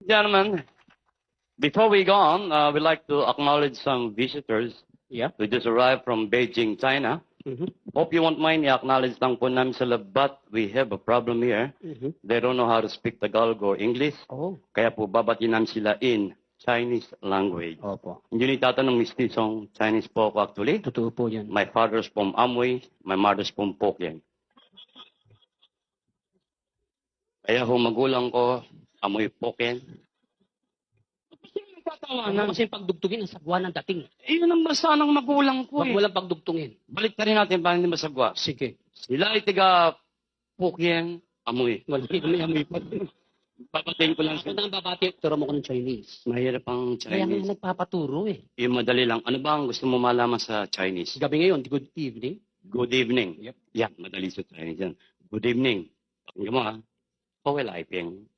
Gentlemen, before we go on, we'd like to acknowledge some visitors. Yeah. We just arrived from Beijing, China. Mm-hmm. Hope you won't mind i-acknowledge lang po namin sila, but we have a problem here. Mm-hmm. They don't know how to speak Tagalog or English. Oh. Kaya po babatiin namin sila in Chinese language. Opo. Hindi ni tatanong mistisong Chinese po ako actually. Totoo po yan. My father's from Amoy, my mother's from Pokyan. Kaya ho magulang ko, Amoy Pokyan. Ano kasi pagdugtungin ang sagwa ng dating. Iyon ang basa ng magulang ko Huwag mo lang pagdugtungin. Balik na rin natin para hindi masagwa. Sige. Sila ay tiga Pokyan, Amoy. Wala may amoy pa. Papatiin ko lang Kung sa ang babati, turo mo ko ng Chinese. mahirap ang Kaya nga Chinese. nagpapaturo eh. Yung madali lang. Ano ba ang gusto mo malaman sa Chinese? Gabi ngayon, good evening. Good evening. Yep. Yeah, madali sa Chinese yan. Good evening. Pakinggan mo ha. How will I ping?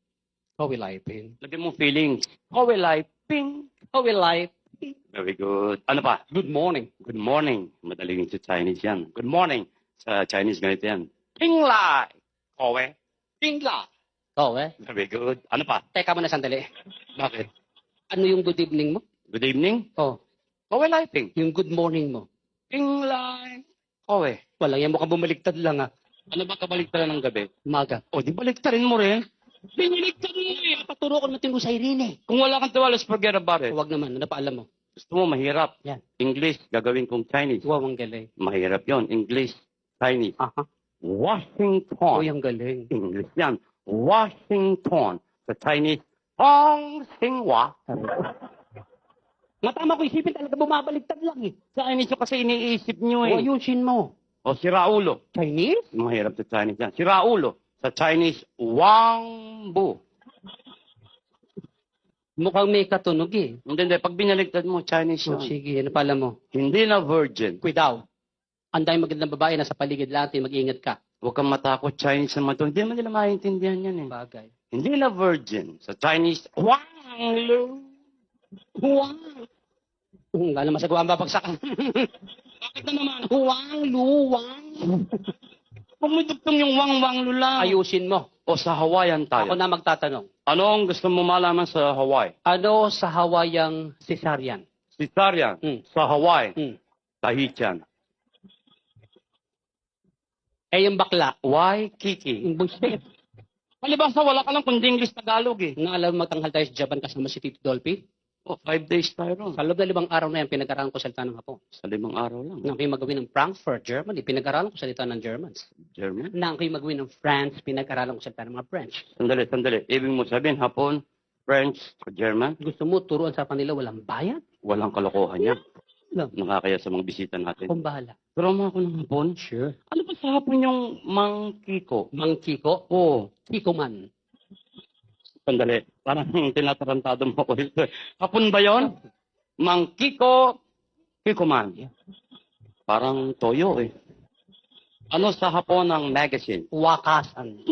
How will I pin? Lagyan mo feelings. How will I ping? How will I? Very good. Ano pa? Good morning. Good morning. Madaling sa Chinese yan. Good morning. Sa Chinese ganito yan. Ping lai. Kowe. Ping la. Oh eh. Very good. Ano pa? Teka mo na sandali. Bakit? Ano yung good evening mo? Good evening. Oh. How will I ping? Yung good morning mo. Ping lai. Kowe. Wala yan, mukhang bumaliktad lang ah. Ano ba kabaliktaran ng gabi? Umaga. O, di baliktarin mo rin. Biniligtad mo eh. Paturo ko natin mo sa Irene. Kung wala kang tiwala, forget about it. Huwag naman, ano pa alam mo? Gusto mo mahirap. Yan. English, gagawin kong Chinese. Wow, ang galing. Mahirap yon. English, Chinese. Aha. Washington. Uy, ang galing. English yan. Washington. Sa Chinese, Hong Xinghua. Matama ko isipin talaga bumabaliktad lang eh. Chinese yung kasi iniisip nyo O eh. ayusin mo. O si Raulo. Chinese? Mahirap sa Chinese yan. Si Raulo. Sa Chinese, Wang Bu. Mukhang may katunog eh. Hindi. Pag binaligtad mo, Chinese O yun. sige, ano pala mo? Hindi na virgin. Kuidaw. Ang dahil magandang babae na sa paligid natin, mag-ingat ka. Huwag kang matakot, Chinese naman to. Hindi naman nila maintindihan yan eh. Bagay. Hindi na virgin. Sa Chinese, Wang Lu. Huwang. Lalo masagawa ang babagsakan. Bakit na naman? Huwang, luwang. Huwag mo dugtong yung Wang Lu lang. Ayusin mo. O sa Hawaiian tayo. Ako na magtatanong. Ano ang gusto mo malaman sa Hawaii? Ano sa Hawaiiang cesarean? Cesarean. Sa Hawaii. Hmm. Tahitian. Eh yung bakla. Waikiki. Yung bullshit. Palibasa, wala ka lang kundi English Tagalog eh. Nung alam mo magtanghal tayo sa Japan kasama si Tito Dolphy? O, 5 days tayo ron. Sa loob ng 5 araw na yan, pinag-aralan ko salita ng Hapon. Sa 5 araw lang. Nang kayo magawin ng Frankfurt, Germany, pinag-aralan ko salita ng Germans. German. Nang kayo magawin ng France, pinag-aralan ko salita ng mga French. Sandali. Ibig mo sabihin, Hapon, French, German, Gusto mo turuan sa kanila walang bayad? walang kalokohan yan. Lang. Nakakaya sa mga bisita natin. Kung bahala. Pero mo ako ng Hapon. Sure. Ano ba sa Hapon yung mangkiko? Mang Kiko? Oo. Kiko man. Sandali. Parang tinatarantado mo ko ito. Hapon ba yon? Mangkiko, Kikoman. Parang toyo eh. Ano sa Hapon ng magazine? Wakasan.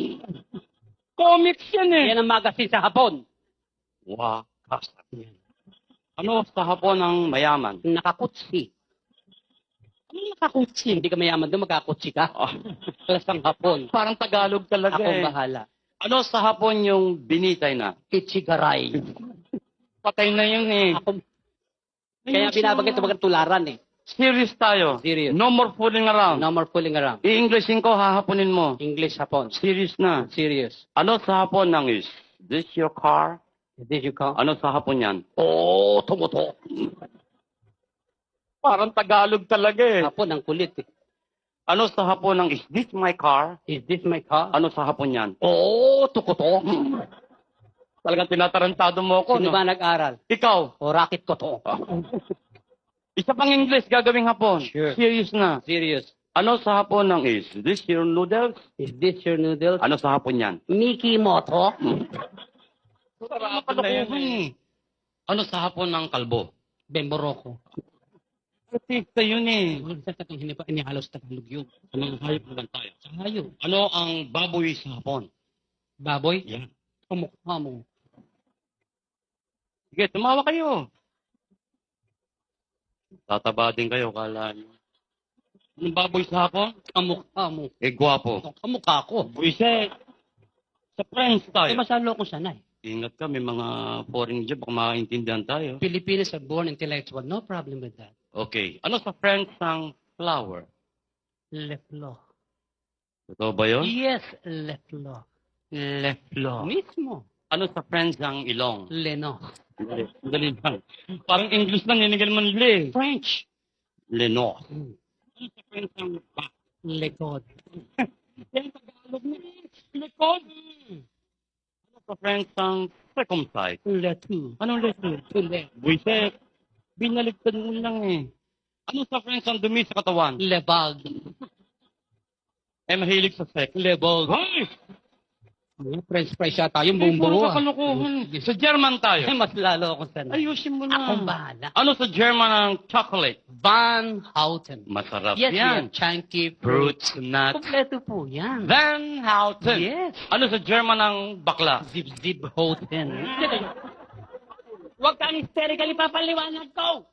Comics yan eh. Yan ang magazine sa Hapon. Wakas. Ano sa Hapon ng mayaman? Nakakutsi. Ano nakakutsi? Hindi ka mayaman doon, magkakutsi ka. Ah, Klasang Hapon. parang Tagalog talaga Ako eh. bahala. Ano sa Hapon yung binitay na? Ichigaray. Patay na yun eh. Ako, kaya binabanggit sa mga tularan eh. Serious tayo. Serious. No more fooling around. No more fooling around. I-Englishin ko, hahaponin mo. English Hapon. Serious na. Serious. Ano sa Hapon ng is this your car? Did you call? Ano sa Hapon yan? Oh, tumuto. Parang Tagalog talaga eh. Hapon, ang kulit eh. Ano sa Hapon ng is this my car? Is this my car? Ano sa Hapon yan? Oh, tukuto. Talagang tinatarantado mo ako, Sino no? ba nag-aral? Ikaw, O racket ko to. isa pang English gagawing Hapon. Sure. Serious na. Serious. Ano sa Hapon ng is this your noodles? Is this your noodles? Ano sa Hapon yan? Mickey Moto? Eh. Ano sa Hapon ng kalbo? Bemboroko. Artista yun eh. Sa tatang inihalos Tagalog yun. Anong hayop naman tayo? Sa hayop. Ano ang baboy sa Hapon? Baboy? Yan. Kamukha mo. Sige, tumawa kayo. Tataba din kayo, kala nyo. Anong baboy sa Hapon? Kamukha mo. Eh, gwapo. Kamukha ko. Buisit. Sa French Eh, tayo. masalo ko sanay. Ingat ka, may mga foreign job, baka makaintindihan tayo. Filipinos are born intellectual. No problem with that. Okay. Ano sa French ng flower? Le fleur. Totoo ba yun? Yes, le fleur. Le fleur. Mismo. Ano sa French ng ilong? Le no. Dali lang. Parang English lang, hinigal man le. French. Le nord. Hmm. Ano sa French ng back? Le code. Yan, Tagalog na. Likod. Ano sa French ng circumcised? Le two. Anong le? Le. Buiset. Binaligtad mo lang eh. Ano sa French ang dumi sa katawan? Le bag. Mahilig sa sex. Le bag. Hoy! French fries yata yung buong buo. Puro kalokohan. Sa German tayo. Mas lalo ako sa Ayusin mo na. Akong bahala. Ano sa German ang chocolate? Van Houten. Masarap Yes, yan. yan. Chunky Fruits, fruits. nuts. Kompleto po yan. Van Houten. Yes. Ano sa German ang bakla? Zip Houten. Huwag kang hysterical, ipapaliwanag ko.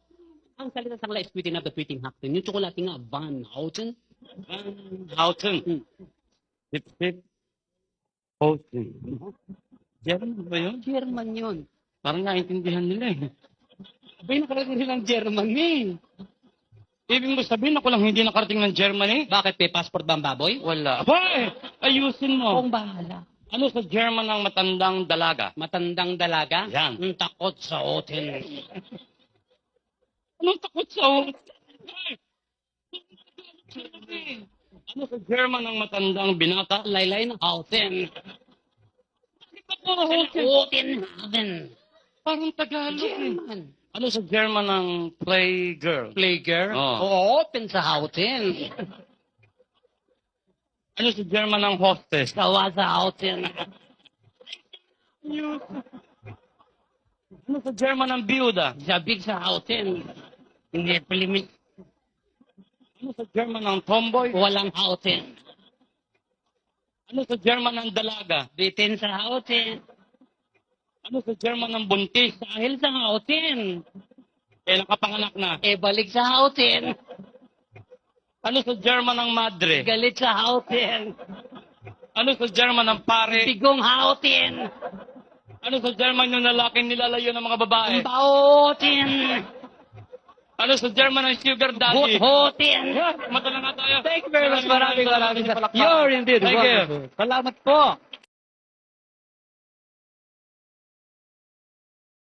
Ang salita sa kanila is tweeting up the tweeting Houten. Yung tsokolate nga, Van Houten. Van Houten. Sip, sip. Houten. German ba yun? German yun. Parang naintindihan nila eh. Abay, nakarating silang German eh. Ibig mo sabihin ako lang hindi nakarating ng Germany? Bakit, may passport ba ang baboy? Wala. Abay! Ayusin mo. Akong bahala. Ano sa German ang matandang dalaga? Matandang dalaga? Yan. Ang takot sa hotel. Anong takot sa Ano sa German ang matandang binata? Laylay ng hotel. Houten. Hotel heaven. Parang Tagalog eh. German. Ano sa German ang playgirl? Playgirl? Oo. Open sa hotel. Ano sa German ang hostess? Gawa sa hotel. Ano sa German ang biyuda? Sabig sa hotel. Hindi pilimit. Ano sa German ang tomboy? Walang hotel. Ano sa German ang dalaga? Bitin sa hotel. Ano sa German ang buntis? Dahil sa hotel. Nakapanganak na. Balik sa hotel. Ano sa German ang madre? Galit sa hotel. Ano sa German ang pare? Bigong hotel. Ano sa German yung lalaking nilalayo ng mga babae? Hotel. Ano sa German ang sugar daddy? Hotel. Mata na nga tayo. Thank you very much. Maraming Maraming You're indeed Thank you. wonderful. Salamat po.